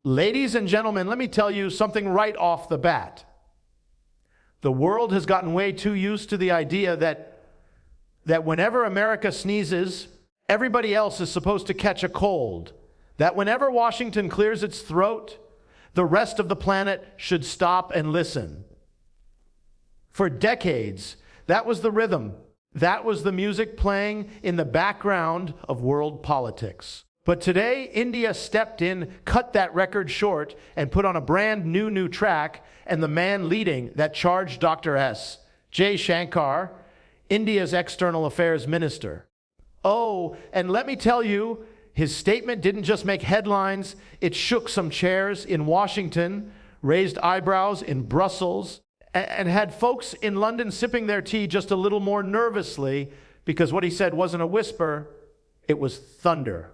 Ladies and gentlemen, let me tell you something right off the bat. The world has gotten way too used to the idea that whenever America sneezes, everybody else is supposed to catch a cold. That whenever Washington clears its throat, the rest of the planet should stop and listen. For decades, that was the rhythm. That was the music playing in the background of world politics. But today, India stepped in, cut that record short, and put on a brand new track, and the man leading that charged Dr. S., Jaishankar, India's external affairs minister. Oh, and let me tell you, his statement didn't just make headlines, it shook some chairs in Washington, raised eyebrows in Brussels, and had folks in London sipping their tea just a little more nervously, because what he said wasn't a whisper, it was thunder.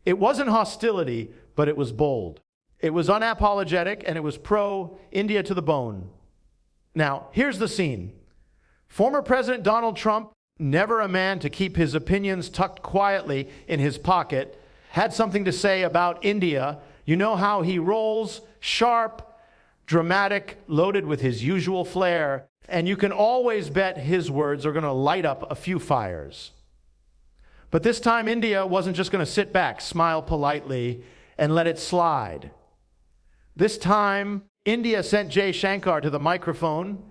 It wasn't hostility, but it was bold. It was unapologetic, and it was pro-India to the bone. Now, here's the scene. Former President Donald Trump, never a man to keep his opinions tucked quietly in his pocket, had something to say about India. You know how he rolls, sharp, dramatic, loaded with his usual flair, and you can always bet his words are going to light up a few fires. But this time, India wasn't just going to sit back, smile politely, and let it slide. This time, India sent Jaishankar to the microphone,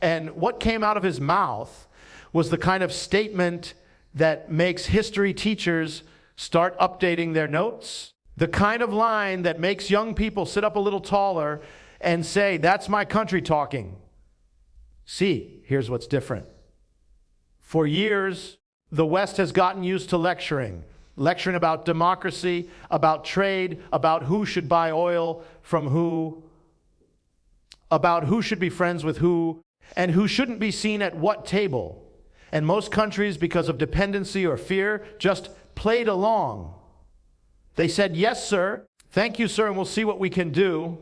and what came out of his mouth was the kind of statement that makes history teachers start updating their notes, the kind of line that makes young people sit up a little taller and say, "That's my country talking." See, here's what's different. For years, the West has gotten used to lecturing about democracy, about trade, about who should buy oil from who, about who should be friends with who, and who shouldn't be seen at what table. And most countries, because of dependency or fear, just played along. They said, "Yes, sir. Thank you, sir, and we'll see what we can do."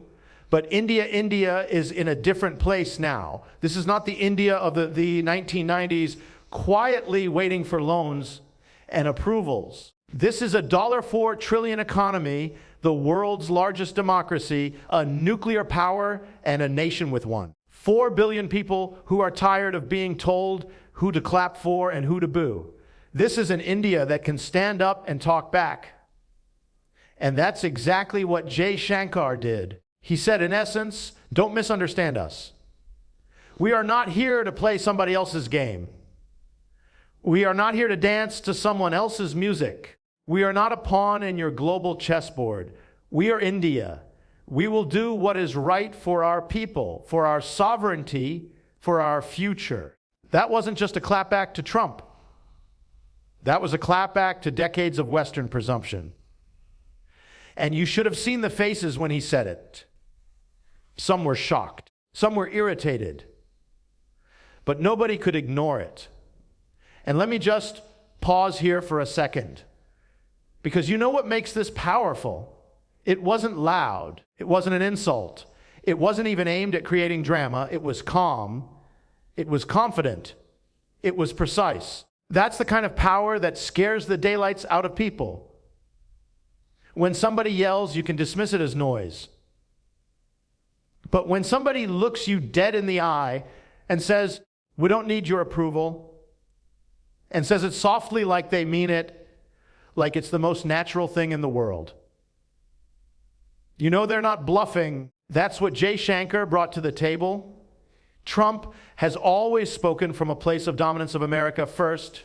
But India is in a different place now. This is not the India of the 1990s, quietly waiting for loans and approvals. This is a $4 trillion economy, the world's largest democracy, a nuclear power, and a nation with one. 4 billion people who are tired of being told who to clap for and who to boo. This is an India that can stand up and talk back. And that's exactly what Jaishankar did. He said, in essence, don't misunderstand us. We are not here to play somebody else's game. We are not here to dance to someone else's music. We are not a pawn in your global chessboard. We are India. We will do what is right for our people, for our sovereignty, for our future. That wasn't just a clapback to Trump. That was a clapback to decades of Western presumption. And you should have seen the faces when he said it. Some were shocked. Some were irritated. But nobody could ignore it. And let me just pause here for a second. Because you know what makes this powerful? It wasn't loud. It wasn't an insult. It wasn't even aimed at creating drama. It was calm. It was confident. It was precise. That's the kind of power that scares the daylights out of people. When somebody yells, you can dismiss it as noise. But when somebody looks you dead in the eye and says, "We don't need your approval," and says it softly like they mean it, like it's the most natural thing in the world, you know they're not bluffing. That's what Jaishankar brought to the table. Trump has always spoken from a place of dominance of America first.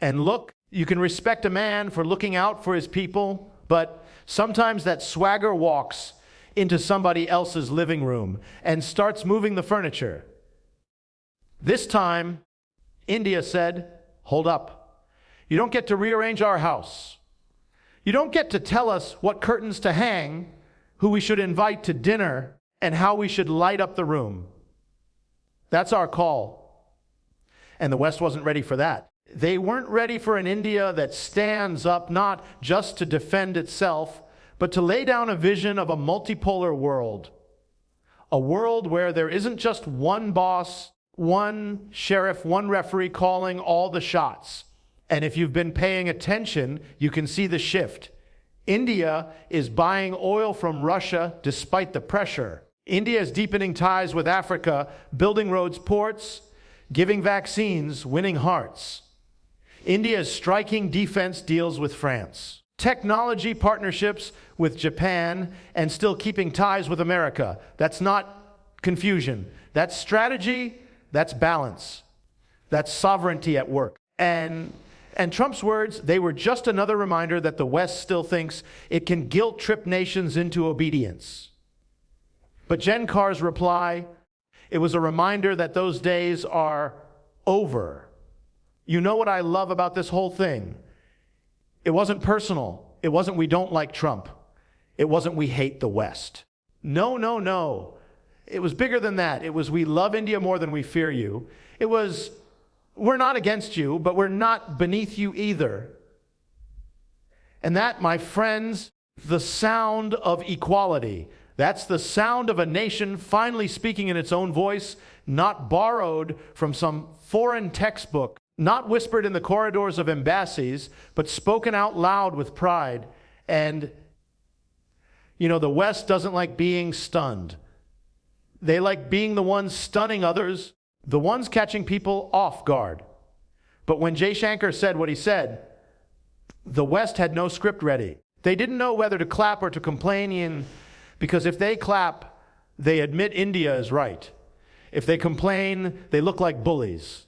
And look, you can respect a man for looking out for his people, but sometimes that swagger walks into somebody else's living room and starts moving the furniture. This time, India said, "Hold up. You don't get to rearrange our house. You don't get to tell us what curtains to hang, who we should invite to dinner, and how we should light up the room. That's our call." And the West wasn't ready for that. They weren't ready for an India that stands up not just to defend itself, but to lay down a vision of a multipolar world. A world where there isn't just one boss, one sheriff, one referee calling all the shots. And if you've been paying attention, you can see the shift. India is buying oil from Russia despite the pressure. India is deepening ties with Africa, building roads, ports, giving vaccines, winning hearts. India is striking defense deals with France. Technology partnerships with Japan and still keeping ties with America. That's not confusion. That's strategy, that's balance. That's sovereignty at work. And Trump's words, they were just another reminder that the West still thinks it can guilt-trip nations into obedience. But Jen Carr's reply, it was a reminder that those days are over. You know what I love about this whole thing? It wasn't personal. It wasn't we don't like Trump. It wasn't we hate the West. No, no, no. It was bigger than that. It was we love India more than we fear you. It was we're not against you, but we're not beneath you either. And that, my friends, the sound of equality. That's the sound of a nation finally speaking in its own voice, not borrowed from some foreign textbook, not whispered in the corridors of embassies, but spoken out loud with pride. And, the West doesn't like being stunned. They like being the ones stunning others, the ones catching people off guard. But when Jaishankar said what he said, the West had no script ready. They didn't know whether to clap or to complain, because if they clap, they admit India is right. If they complain, they look like bullies.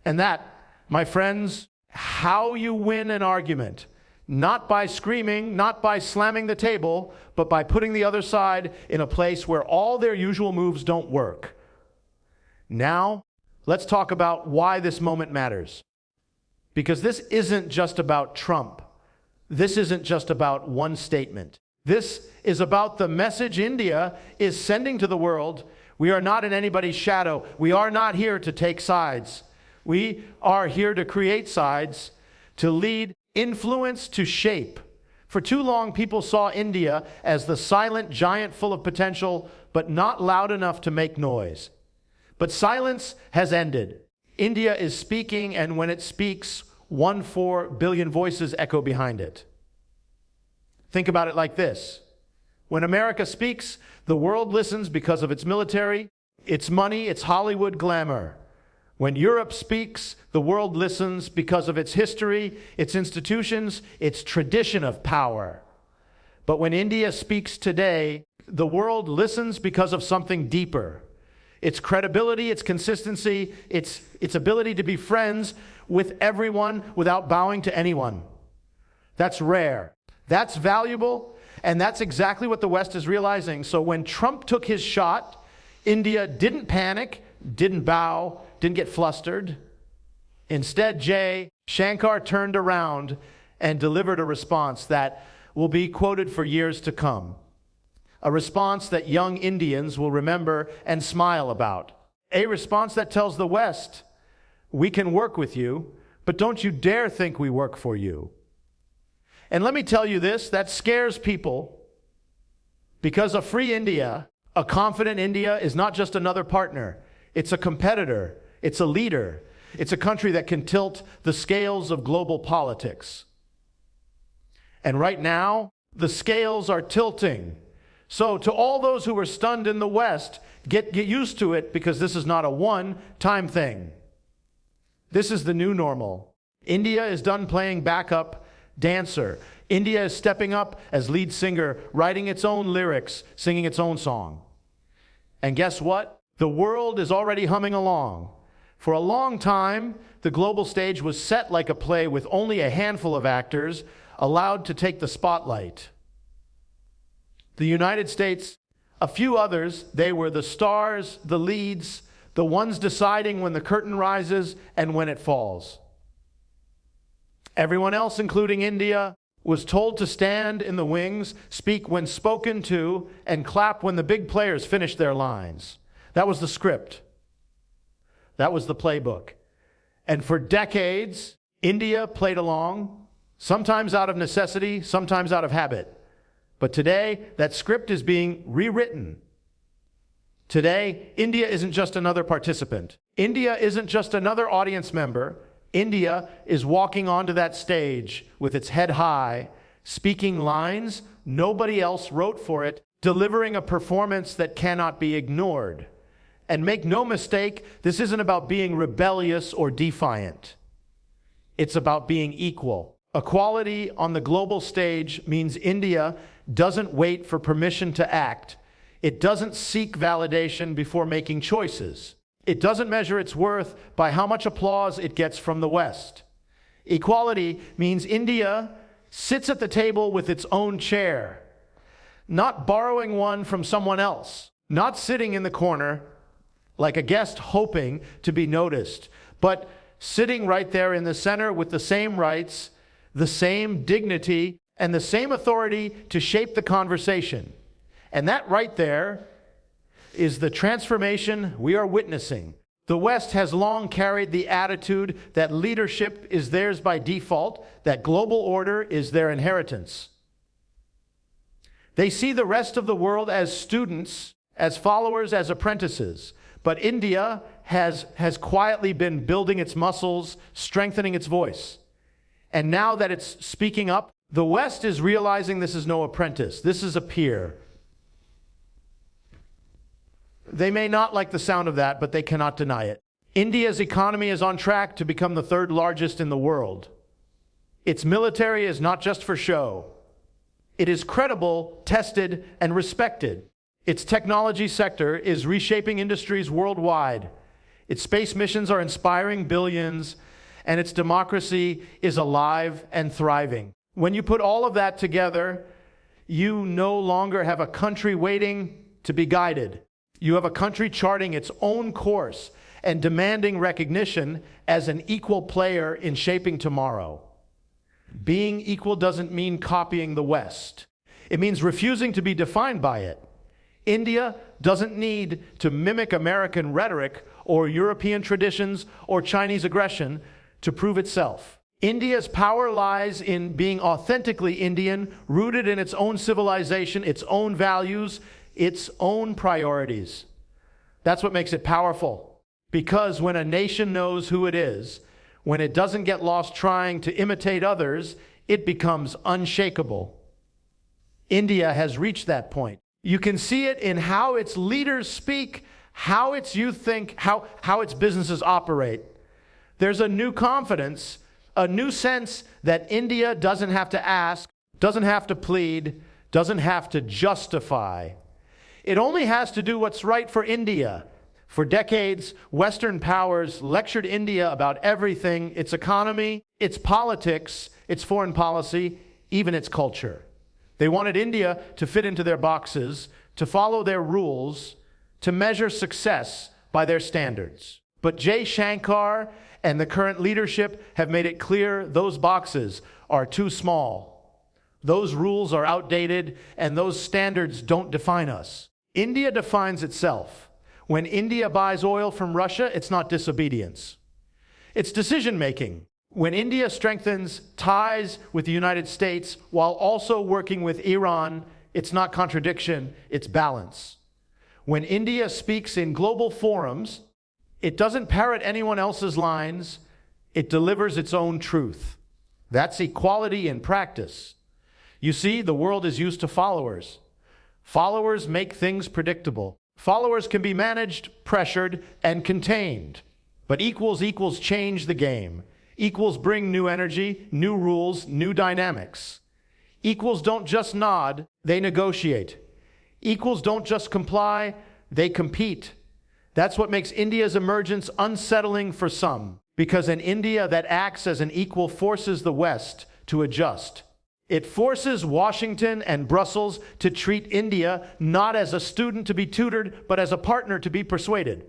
And that, my friends, how you win an argument, not by screaming, not by slamming the table, but by putting the other side in a place where all their usual moves don't work. Now, let's talk about why this moment matters. Because this isn't just about Trump. This isn't just about one statement. This is about the message India is sending to the world. We are not in anybody's shadow. We are not here to take sides. We are here to create sides, to lead, influence, to shape. For too long, people saw India as the silent giant full of potential, but not loud enough to make noise. But silence has ended. India is speaking, and when it speaks, 1.4 billion voices echo behind it. Think about it like this. When America speaks, the world listens because of its military, its money, its Hollywood glamour. When Europe speaks, the world listens because of its history, its institutions, its tradition of power. But when India speaks today, the world listens because of something deeper. Its credibility, its consistency, its ability to be friends with everyone without bowing to anyone. That's rare. That's valuable, and that's exactly what the West is realizing. So when Trump took his shot, India didn't panic, didn't bow, didn't get flustered. Instead, Jaishankar turned around and delivered a response that will be quoted for years to come. A response that young Indians will remember and smile about. A response that tells the West, we can work with you, but don't you dare think we work for you. And let me tell you this, that scares people, because a free India, a confident India, is not just another partner. It's a competitor. It's a leader. It's a country that can tilt the scales of global politics. And right now, the scales are tilting. So to all those who were stunned in the West, get used to it, because this is not a one-time thing. This is the new normal. India is done playing backup dancer. India is stepping up as lead singer, writing its own lyrics, singing its own song. And guess what? The world is already humming along. For a long time, the global stage was set like a play with only a handful of actors allowed to take the spotlight. The United States, a few others, they were the stars, the leads, the ones deciding when the curtain rises and when it falls. Everyone else, including India, was told to stand in the wings, speak when spoken to, and clap when the big players finished their lines. That was the script. That was the playbook. And for decades, India played along, sometimes out of necessity, sometimes out of habit. But today, that script is being rewritten. Today, India isn't just another participant. India isn't just another audience member. India is walking onto that stage with its head high, speaking lines nobody else wrote for it, delivering a performance that cannot be ignored. And make no mistake, this isn't about being rebellious or defiant. It's about being equal. Equality on the global stage means India doesn't wait for permission to act. It doesn't seek validation before making choices. It doesn't measure its worth by how much applause it gets from the West. Equality means India sits at the table with its own chair, not borrowing one from someone else, not sitting in the corner like a guest hoping to be noticed, but sitting right there in the center with the same rights, the same dignity, and the same authority to shape the conversation. And that right there is the transformation we are witnessing. The West has long carried the attitude that leadership is theirs by default, that global order is their inheritance. They see the rest of the world as students, as followers, as apprentices. But India has quietly been building its muscles, strengthening its voice. And now that it's speaking up, the West is realizing this is no apprentice. This is a peer. They may not like the sound of that, but they cannot deny it. India's economy is on track to become the third largest in the world. Its military is not just for show. It is credible, tested, and respected. Its technology sector is reshaping industries worldwide. Its space missions are inspiring billions, and its democracy is alive and thriving. When you put all of that together, you no longer have a country waiting to be guided. You have a country charting its own course and demanding recognition as an equal player in shaping tomorrow. Being equal doesn't mean copying the West. It means refusing to be defined by it. India doesn't need to mimic American rhetoric or European traditions or Chinese aggression to prove itself. India's power lies in being authentically Indian, rooted in its own civilization, its own values, its own priorities. That's what makes it powerful. Because when a nation knows who it is, when it doesn't get lost trying to imitate others, it becomes unshakable. India has reached that point. You can see it in how its leaders speak, how its youth think, how its businesses operate. There's a new confidence, a new sense that India doesn't have to ask, doesn't have to plead, doesn't have to justify. It only has to do what's right for India. For decades, Western powers lectured India about everything, its economy, its politics, its foreign policy, even its culture. They wanted India to fit into their boxes, to follow their rules, to measure success by their standards. But Jaishankar and the current leadership have made it clear those boxes are too small. Those rules are outdated, and those standards don't define us. India defines itself. When India buys oil from Russia, it's not disobedience. It's decision-making. When India strengthens ties with the United States while also working with Iran, it's not contradiction, it's balance. When India speaks in global forums, it doesn't parrot anyone else's lines, it delivers its own truth. That's equality in practice. You see, the world is used to followers. Followers make things predictable. Followers can be managed, pressured, and contained. But equals change the game. Equals bring new energy, new rules, new dynamics. Equals don't just nod, they negotiate. Equals don't just comply, they compete. That's what makes India's emergence unsettling for some, because an India that acts as an equal forces the West to adjust. It forces Washington and Brussels to treat India not as a student to be tutored, but as a partner to be persuaded.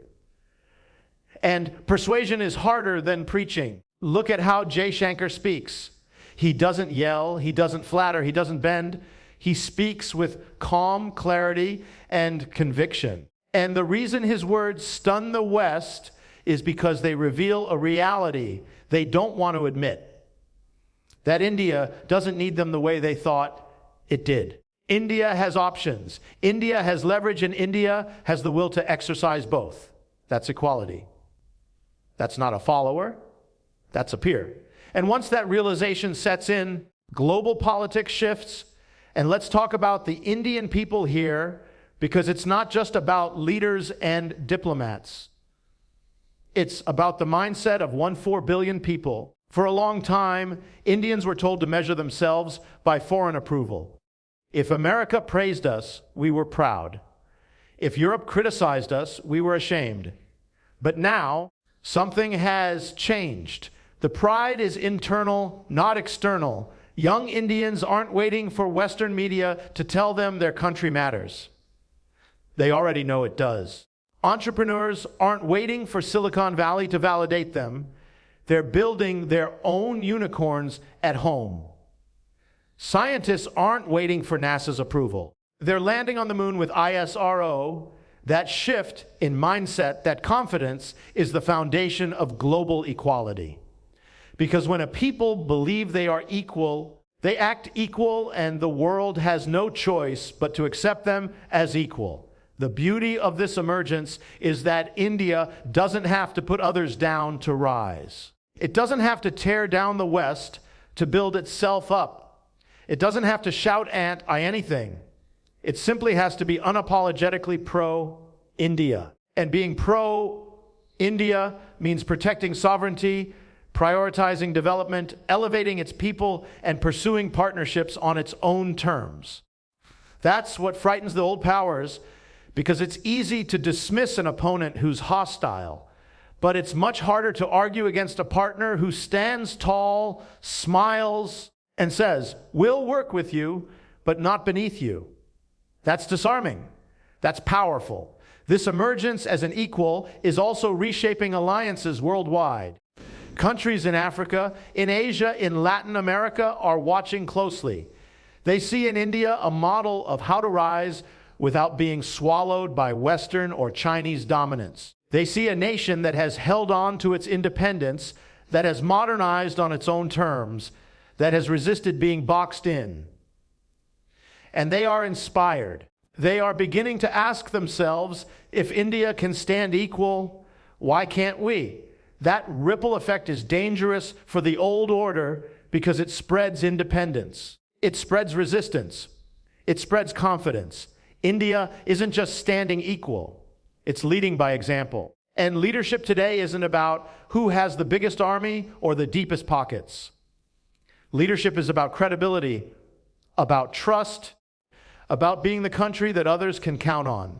And persuasion is harder than preaching. Look at how Jaishankar speaks. He doesn't yell, he doesn't flatter, he doesn't bend. He speaks with calm clarity and conviction. And the reason his words stun the West is because they reveal a reality they don't want to admit. That India doesn't need them the way they thought it did. India has options. India has leverage, and India has the will to exercise both. That's equality. That's not a follower. That's a peer. And once that realization sets in, Global politics shifts, and let's talk about the Indian people here, because it's not just about leaders and diplomats. It's about the mindset of 1.4 billion people. For a long time, Indians were told to measure themselves by foreign approval. If America praised us, we were proud. If Europe criticized us, we were ashamed. But now, something has changed. The pride is internal, not external. Young Indians aren't waiting for Western media to tell them their country matters. They already know it does. Entrepreneurs aren't waiting for Silicon Valley to validate them. They're building their own unicorns at home. Scientists aren't waiting for NASA's approval. They're landing on the moon with ISRO. That shift in mindset, that confidence, is the foundation of global equality. Because when a people believe they are equal, they act equal, and the world has no choice but to accept them as equal. The beauty of this emergence is that India doesn't have to put others down to rise. It doesn't have to tear down the West to build itself up. It doesn't have to shout anti-anything. It simply has to be unapologetically pro-India. And being pro-India means protecting sovereignty, prioritizing development, elevating its people, and pursuing partnerships on its own terms. That's what frightens the old powers, because it's easy to dismiss an opponent who's hostile, but it's much harder to argue against a partner who stands tall, smiles, and says, "We'll work with you, but not beneath you." That's disarming. That's powerful. This emergence as an equal is also reshaping alliances worldwide. Countries in Africa, in Asia, in Latin America are watching closely. They see in India a model of how to rise without being swallowed by Western or Chinese dominance. They see a nation that has held on to its independence, that has modernized on its own terms, that has resisted being boxed in. And they are inspired. They are beginning to ask themselves, if India can stand equal, why can't we? That ripple effect is dangerous for the old order because it spreads independence. It spreads resistance. It spreads confidence. India isn't just standing equal. It's leading by example. And leadership today isn't about who has the biggest army or the deepest pockets. Leadership is about credibility, about trust, about being the country that others can count on.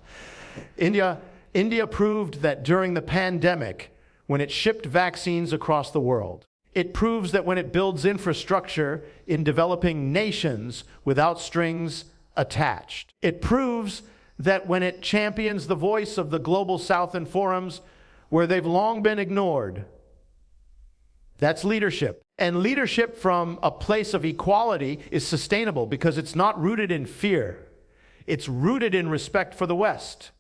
India proved that during the pandemic, when it shipped vaccines across the world. It proves that when it builds infrastructure in developing nations without strings attached. It proves that when it champions the voice of the Global South in forums where they've long been ignored. That's leadership. And leadership from a place of equality is sustainable because it's not rooted in fear. It's rooted in respect for the West.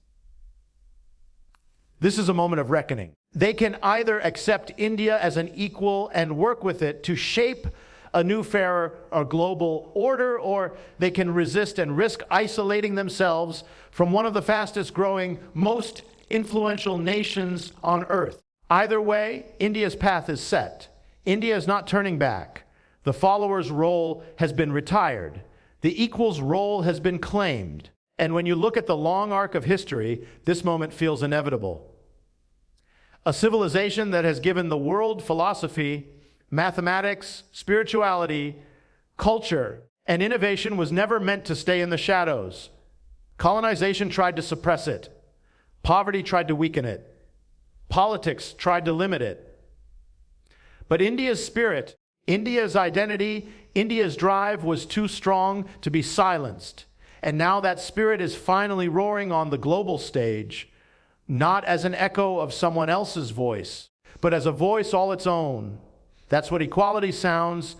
This is a moment of reckoning. They can either accept India as an equal and work with it to shape a new, fairer, or global order, or they can resist and risk isolating themselves from one of the fastest growing, most influential nations on earth. Either way, India's path is set. India is not turning back. The follower's role has been retired. The equal's role has been claimed. And when you look at the long arc of history, this moment feels inevitable. A civilization that has given the world philosophy, mathematics, spirituality, culture, and innovation was never meant to stay in the shadows. Colonization tried to suppress it. Poverty tried to weaken it. Politics tried to limit it. But India's spirit, India's identity, India's drive was too strong to be silenced. And now that spirit is finally roaring on the global stage, not as an echo of someone else's voice, but as a voice all its own. That's what equality sounds